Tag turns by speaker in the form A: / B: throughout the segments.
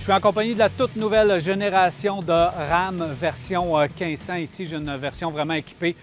A: suis en compagnie de la toute nouvelle génération de Ram version 1500. Ici, j'ai une version vraiment équipée,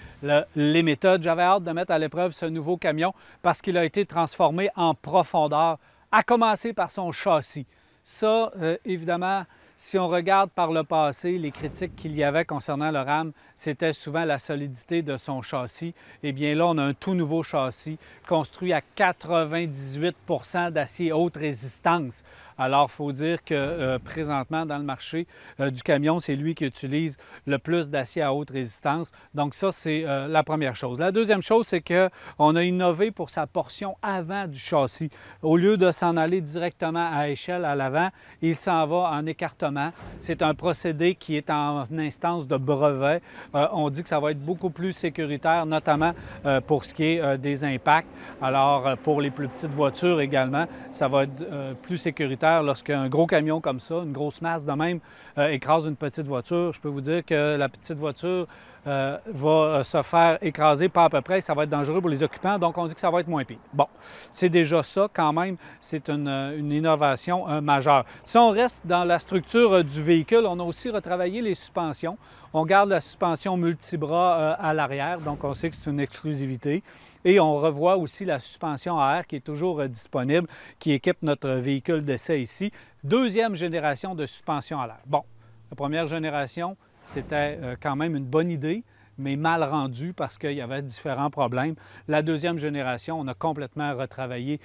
A: les méthodes. J'avais hâte de mettre à l'épreuve ce nouveau camion parce qu'il a été transformé en profondeur, à commencer par son châssis. Ça, évidemment, si on regarde par le passé, les critiques qu'il y avait concernant le Ram, c'était souvent la solidité de son châssis. Eh bien là, on a un tout nouveau châssis construit à 98 % d'acier haute résistance. Alors, il faut dire que présentement, dans le marché du camion, c'est lui qui utilise le plus d'acier à haute résistance. Donc ça, c'est la première chose. La deuxième chose, c'est qu'on a innové pour sa portion avant du châssis. Au lieu de s'en aller directement à échelle à l'avant, il s'en va en écartement. C'est un procédé qui est en instance de brevet. On dit que ça va être beaucoup plus sécuritaire, notamment pour ce qui est des impacts. Alors, pour les plus petites voitures également, ça va être plus sécuritaire lorsqu'un gros camion comme ça, une grosse masse de même, écrase une petite voiture. Je peux vous dire que la petite voiture va se faire écraser pas à peu près. Ça va être dangereux pour les occupants, donc on dit que ça va être moins pire. Bon, c'est déjà ça quand même. C'est une innovation majeure. Si on reste dans la structure du véhicule, on a aussi retravaillé les suspensions. On garde la suspension multibras à l'arrière, donc on sait que c'est une exclusivité. Et on revoit aussi la suspension à air qui est toujours disponible, qui équipe notre véhicule d'essai ici. Deuxième génération de suspension à l'air. Bon, la première génération, c'était quand même une bonne idée, mais mal rendue parce qu'il y avait différents problèmes. La deuxième génération, on a complètement retravaillé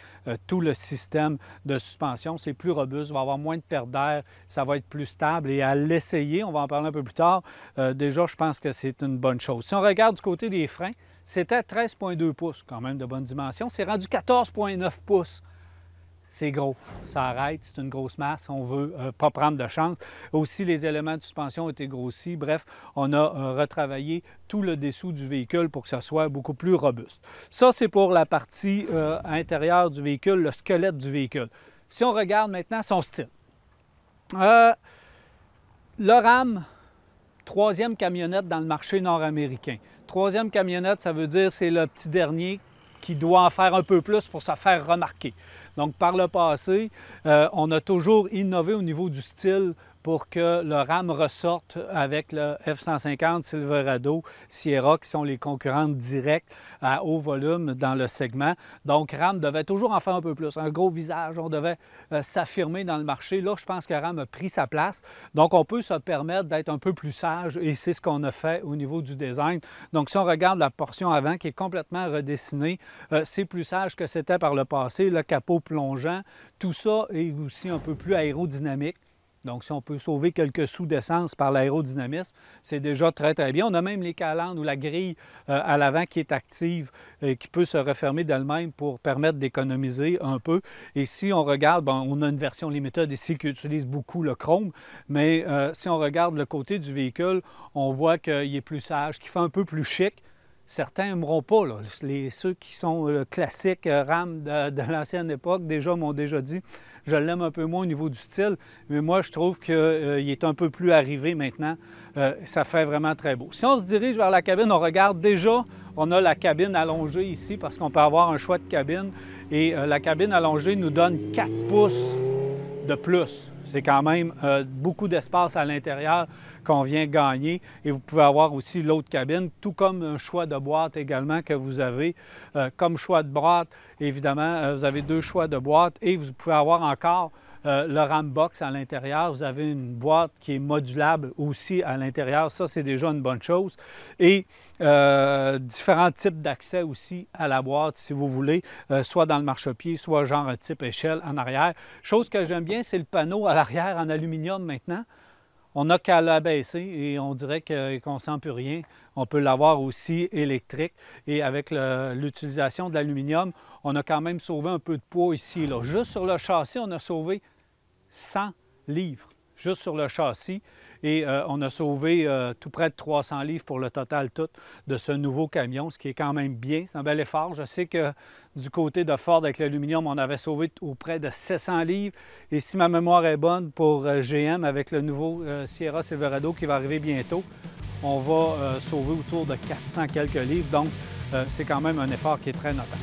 A: tout le système de suspension. C'est plus robuste, va avoir moins de perte d'air, ça va être plus stable. Et à l'essayer, on va en parler un peu plus tard, déjà, je pense que c'est une bonne chose. Si on regarde du côté des freins, c'était 13,2 pouces, quand même de bonne dimension. C'est rendu 14,9 pouces. C'est gros, ça arrête, c'est une grosse masse, on ne veut pas prendre de chance. Aussi, les éléments de suspension ont été grossis. Bref, on a retravaillé tout le dessous du véhicule pour que ça soit beaucoup plus robuste. Ça, c'est pour la partie intérieure du véhicule, le squelette du véhicule. Si on regarde maintenant son style. Le Ram, troisième camionnette dans le marché nord-américain. Troisième camionnette, ça veut dire c'est le petit dernier qui doit en faire un peu plus pour se faire remarquer. Donc, par le passé, on a toujours innové au niveau du style pour que le Ram ressorte avec le F-150, Silverado, Sierra, qui sont les concurrentes directes à haut volume dans le segment. Donc, Ram devait toujours en faire un peu plus. Un gros visage, on devait s'affirmer dans le marché. Là, je pense que Ram a pris sa place. Donc, on peut se permettre d'être un peu plus sage et c'est ce qu'on a fait au niveau du design. Donc, si on regarde la portion avant qui est complètement redessinée, c'est plus sage que c'était par le passé. Le capot plongeant, tout ça est aussi un peu plus aérodynamique. Donc, si on peut sauver quelques sous d'essence par l'aérodynamisme, c'est déjà très, très bien. On a même les calandres ou la grille à l'avant qui est active et qui peut se refermer d'elle-même pour permettre d'économiser un peu. Et si on regarde, bon, on a une version limited ici qui utilise beaucoup le chrome, mais si on regarde le côté du véhicule, on voit qu'il est plus sage, qu'il fait un peu plus chic. Certains n'aimeront pas, là. Ceux qui sont classiques Ram de l'ancienne époque, déjà m'ont déjà dit je l'aime un peu moins au niveau du style, mais moi je trouve qu'il est un peu plus arrivé maintenant. Ça fait vraiment très beau. Si on se dirige vers la cabine, on regarde déjà, on a la cabine allongée ici parce qu'on peut avoir un choix de cabine et la cabine allongée nous donne 4 pouces de plus. C'est quand même beaucoup d'espace à l'intérieur qu'on vient gagner. Et vous pouvez avoir aussi l'autre cabine, tout comme un choix de boîte également que vous avez. Comme choix de boîte, évidemment, vous avez 2 choix de boîte et vous pouvez avoir encore le Ram Box à l'intérieur. Vous avez une boîte qui est modulable aussi à l'intérieur. Ça, c'est déjà une bonne chose. Et différents types d'accès aussi à la boîte, si vous voulez, soit dans le marchepied, soit genre type échelle en arrière. Chose que j'aime bien, c'est le panneau à l'arrière en aluminium maintenant. On n'a qu'à l'abaisser et on dirait qu'on ne sent plus rien. On peut l'avoir aussi électrique et avec l'utilisation de l'aluminium, on a quand même sauvé un peu de poids ici. Là. Juste sur le châssis, on a sauvé 100 livres, juste sur le châssis. Et on a sauvé tout près de 300 livres pour le total tout de ce nouveau camion, ce qui est quand même bien. C'est un bel effort. Je sais que du côté de Ford avec l'aluminium, on avait sauvé auprès de 700 livres. Et si ma mémoire est bonne, pour GM avec le nouveau Sierra Silverado qui va arriver bientôt, on va sauver autour de 400 quelques livres. Donc, c'est quand même un effort qui est très notable.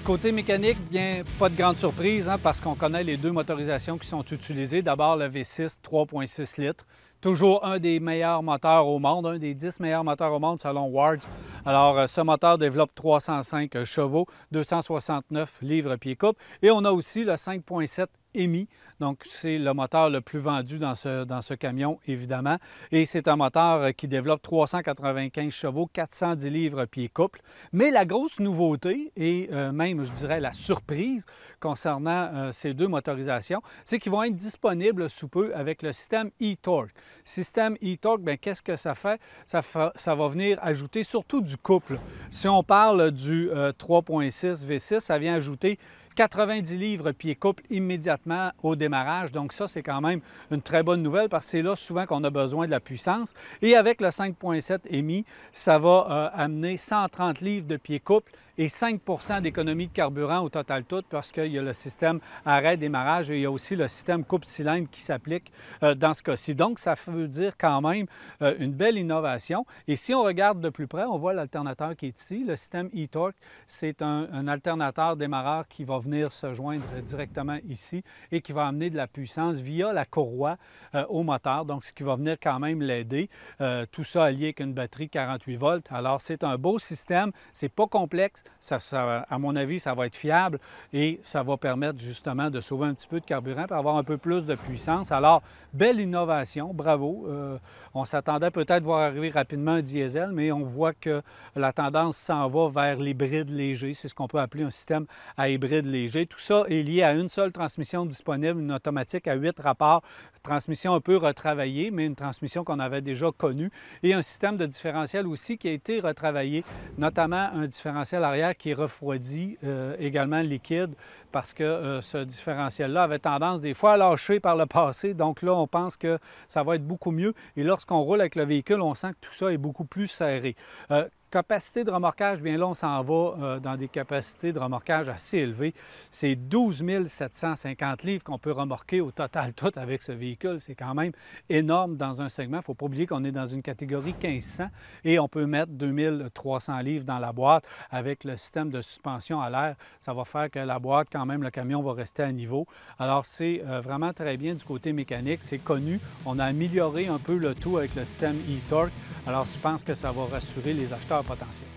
A: côté mécanique, bien, pas de grande surprise, hein, parce qu'on connaît les deux motorisations qui sont utilisées. D'abord, le V6 3,6 litres. Toujours un des meilleurs moteurs au monde, un des 10 meilleurs moteurs au monde selon Wards. Alors, ce moteur développe 305 chevaux, 269 livres-pieds-couple. Et on a aussi le 5,7 EMI. Donc, c'est le moteur le plus vendu dans ce camion, évidemment. Et c'est un moteur qui développe 395 chevaux, 410 livres-pieds-couple. Mais la grosse nouveauté, et même, je dirais, la surprise concernant ces deux motorisations, c'est qu'ils vont être disponibles sous peu avec le système e-Torque. Système e-Torque, bien, qu'est-ce que ça fait? Ça va venir ajouter surtout du couple. Si on parle du 3.6 V6, ça vient ajouter 90 livres pieds-couple immédiatement au démarrage. Donc ça, c'est quand même une très bonne nouvelle parce que c'est là souvent qu'on a besoin de la puissance. Et avec le 5.7 EMI, ça va amener 130 livres de pieds-couple et 5 d'économie de carburant au total tout parce qu'il y a le système arrêt-démarrage et il y a aussi le système coupe-cylindre qui s'applique dans ce cas-ci. Donc, ça veut dire quand même une belle innovation. Et si on regarde de plus près, on voit l'alternateur qui est ici. Le système e-Torque, c'est un alternateur démarreur qui va venir se joindre directement ici et qui va amener de la puissance via la courroie au moteur, donc ce qui va venir quand même l'aider. Tout ça allié avec une batterie 48 volts. Alors, c'est un beau système, c'est pas complexe, à mon avis, ça va être fiable et ça va permettre justement de sauver un petit peu de carburant pour avoir un peu plus de puissance. Alors, belle innovation, bravo. On s'attendait peut-être voir arriver rapidement un diesel, mais on voit que la tendance s'en va vers l'hybride léger. C'est ce qu'on peut appeler un système à hybride léger. Tout ça est lié à une seule transmission disponible, une automatique à 8 rapports, transmission un peu retravaillée, mais une transmission qu'on avait déjà connue, et un système de différentiel aussi qui a été retravaillé, notamment un différentiel arrière qui est refroidi, également liquide, parce que ce différentiel-là avait tendance des fois à lâcher par le passé. Donc là, on pense que ça va être beaucoup mieux. Et lorsqu'on roule avec le véhicule, on sent que tout ça est beaucoup plus serré. Capacité de remorquage, bien là, on s'en va dans des capacités de remorquage assez élevées. C'est 12 750 livres qu'on peut remorquer au total tout avec ce véhicule. C'est quand même énorme dans un segment. Il ne faut pas oublier qu'on est dans une catégorie 1500 et on peut mettre 2300 livres dans la boîte avec le système de suspension à l'air. Ça va faire que la boîte, quand même, le camion va rester à niveau. Alors, c'est vraiment très bien du côté mécanique. C'est connu. On a amélioré un peu le tout avec le système e-Torque. Alors, je pense que ça va rassurer les acheteurs potentiels.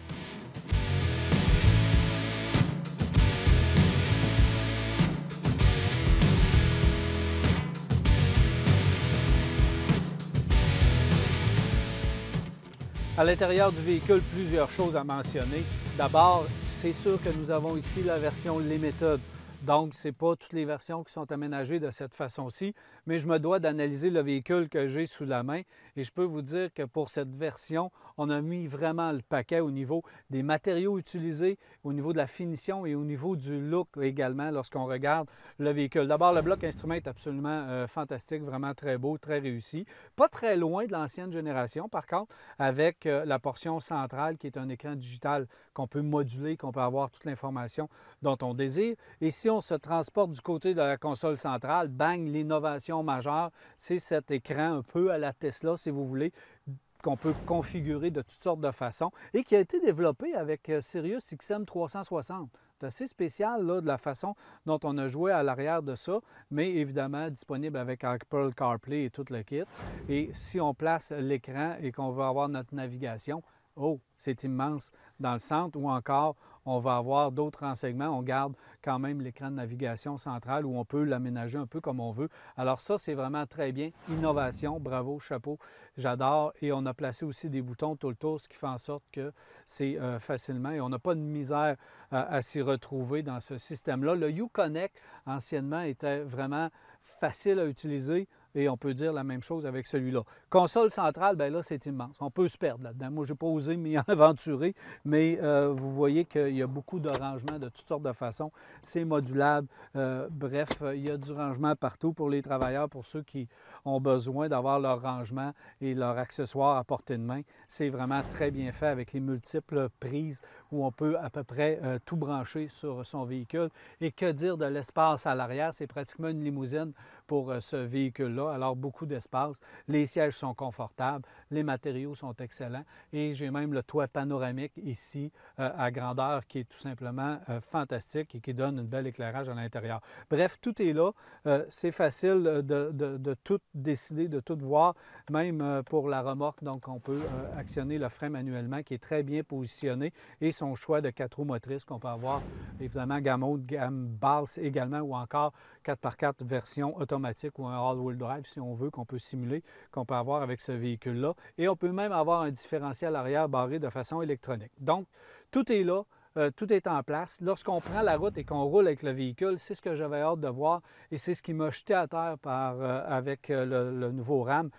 A: À l'intérieur du véhicule, plusieurs choses à mentionner. D'abord, c'est sûr que nous avons ici la version Limited. Donc, ce n'est pas toutes les versions qui sont aménagées de cette façon-ci, mais je me dois d'analyser le véhicule que j'ai sous la main et je peux vous dire que pour cette version, on a mis vraiment le paquet au niveau des matériaux utilisés, au niveau de la finition et au niveau du look également lorsqu'on regarde le véhicule. D'abord, le bloc instrument est absolument fantastique, vraiment très beau, très réussi. Pas très loin de l'ancienne génération, par contre, avec la portion centrale qui est un écran digital qu'on peut moduler, qu'on peut avoir toute l'information dont on désire. Et si on se transporte du côté de la console centrale, bang, l'innovation majeure, c'est cet écran un peu à la Tesla, si vous voulez, qu'on peut configurer de toutes sortes de façons et qui a été développé avec Sirius XM 360. C'est assez spécial là, de la façon dont on a joué à l'arrière de ça, mais évidemment disponible avec Apple CarPlay et tout le kit. Et si on place l'écran et qu'on veut avoir notre navigation, oh, c'est immense dans le centre, ou encore on va avoir d'autres renseignements. On garde quand même l'écran de navigation central où on peut l'aménager un peu comme on veut. Alors ça, c'est vraiment très bien. Innovation, bravo, chapeau, j'adore. Et on a placé aussi des boutons tout le tour, ce qui fait en sorte que c'est facilement, et on n'a pas de misère à s'y retrouver dans ce système-là. Le Uconnect, anciennement, était vraiment facile à utiliser. Et on peut dire la même chose avec celui-là. Console centrale, bien là, c'est immense. On peut se perdre là-dedans. Moi, je n'ai pas osé m'y aventurer, mais vous voyez qu'il y a beaucoup de rangements de toutes sortes de façons. C'est modulable. Bref, il y a du rangement partout pour les travailleurs, pour ceux qui ont besoin d'avoir leur rangement et leurs accessoires à portée de main. C'est vraiment très bien fait avec les multiples prises où on peut à peu près tout brancher sur son véhicule. Et que dire de l'espace à l'arrière? C'est pratiquement une limousine pour ce véhicule-là. là, alors beaucoup d'espace. Les sièges sont confortables, les matériaux sont excellents et j'ai même le toit panoramique ici à grandeur qui est tout simplement fantastique et qui donne un bel éclairage à l'intérieur. Bref, tout est là. C'est facile de tout décider, de tout voir, même pour la remorque. Donc, on peut actionner le frein manuellement qui est très bien positionné et son choix de 4 roues motrices qu'on peut avoir, évidemment, gamme haute, gamme basse également ou encore 4x4 version automatique ou un all-wheel drive si on veut, qu'on peut simuler, qu'on peut avoir avec ce véhicule-là. Et on peut même avoir un différentiel arrière barré de façon électronique. Donc, tout est là. Tout est en place. Lorsqu'on prend la route et qu'on roule avec le véhicule, c'est ce que j'avais hâte de voir et c'est ce qui m'a jeté à terre avec le nouveau Ram.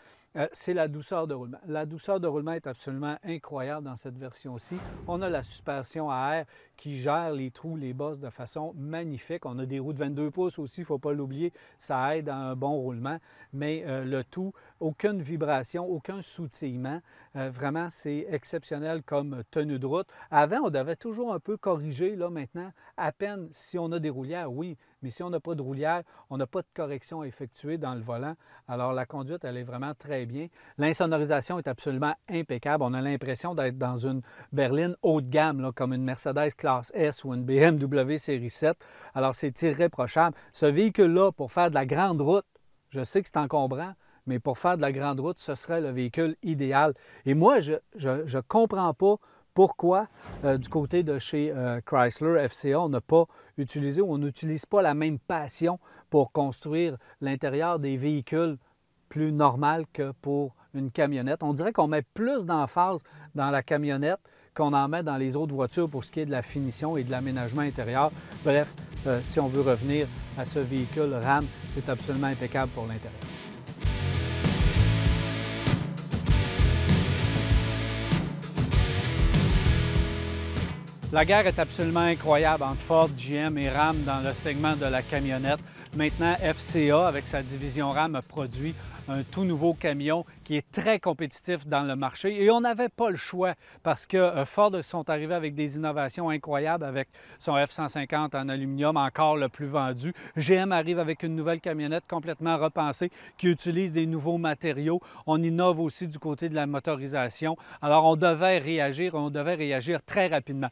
A: C'est la douceur de roulement. La douceur de roulement est absolument incroyable dans cette version-ci. On a la suspension à air qui gère les trous, les bosses de façon magnifique. On a des roues de 22 pouces aussi, il ne faut pas l'oublier. Ça aide à un bon roulement. Mais le tout, aucune vibration, aucun soutillement. Vraiment, c'est exceptionnel comme tenue de route. Avant, on devait toujours un peu corriger. Là, maintenant, à peine si on a des roulières, oui. Mais si on n'a pas de roulière, on n'a pas de correction à effectuer dans le volant. Alors, la conduite, elle est vraiment très bien. L'insonorisation est absolument impeccable. On a l'impression d'être dans une berline haut de gamme, là, comme une Mercedes classe S ou une BMW série 7. Alors, c'est irréprochable. Ce véhicule-là, pour faire de la grande route, je sais que c'est encombrant, mais pour faire de la grande route, ce serait le véhicule idéal. Et moi, je ne comprends pas pourquoi, du côté de chez Chrysler FCA, on n'a pas utilisé ou on n'utilise pas la même passion pour construire l'intérieur des véhicules plus normal que pour une camionnette. On dirait qu'on met plus d'emphase dans la camionnette qu'on en met dans les autres voitures pour ce qui est de la finition et de l'aménagement intérieur. Bref, si on veut revenir à ce véhicule Ram, c'est absolument impeccable pour l'intérieur. La guerre est absolument incroyable entre Ford, GM et Ram dans le segment de la camionnette. Maintenant, FCA, avec sa division Ram, a produit un tout nouveau camion qui est très compétitif dans le marché. Et on n'avait pas le choix parce que Ford sont arrivés avec des innovations incroyables avec son F-150 en aluminium, encore le plus vendu. GM arrive avec une nouvelle camionnette complètement repensée qui utilise des nouveaux matériaux. On innove aussi du côté de la motorisation. Alors, on devait réagir très rapidement.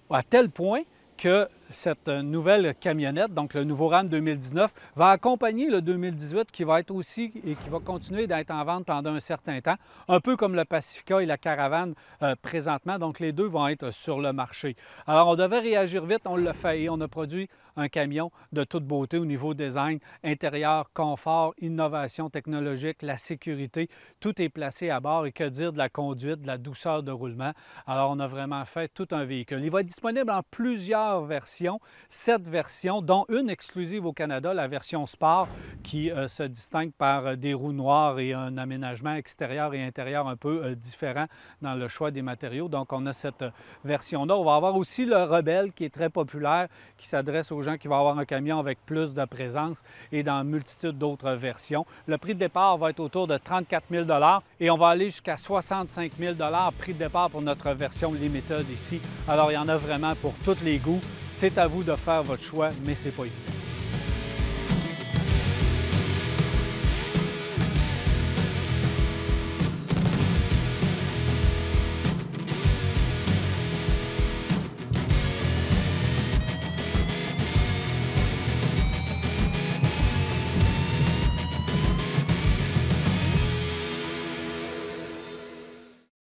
A: À tel point que cette nouvelle camionnette, donc le nouveau Ram 2019, va accompagner le 2018 qui va être aussi et qui va continuer d'être en vente pendant un certain temps, un peu comme le Pacifica et la Caravane présentement. Donc, les deux vont être sur le marché. Alors, on devait réagir vite, on l'a fait et on a produit un camion de toute beauté au niveau design, intérieur, confort, innovation technologique, la sécurité. Tout est placé à bord et que dire de la conduite, de la douceur de roulement. Alors, on a vraiment fait tout un véhicule. Il va être disponible en plusieurs versions, 7 versions, dont une exclusive au Canada, la version Sport, qui se distingue par des roues noires et un aménagement extérieur et intérieur un peu différent dans le choix des matériaux. Donc, on a cette version-là. On va avoir aussi le Rebelle, qui est très populaire, qui s'adresse aux gens qui vont avoir un camion avec plus de présence et dans une multitude d'autres versions. Le prix de départ va être autour de 34 000 et on va aller jusqu'à 65 000 prix de départ pour notre version Limited ici. Alors, il y en a vraiment pour tous les goûts. C'est à vous de faire votre choix, mais c'est pas évident.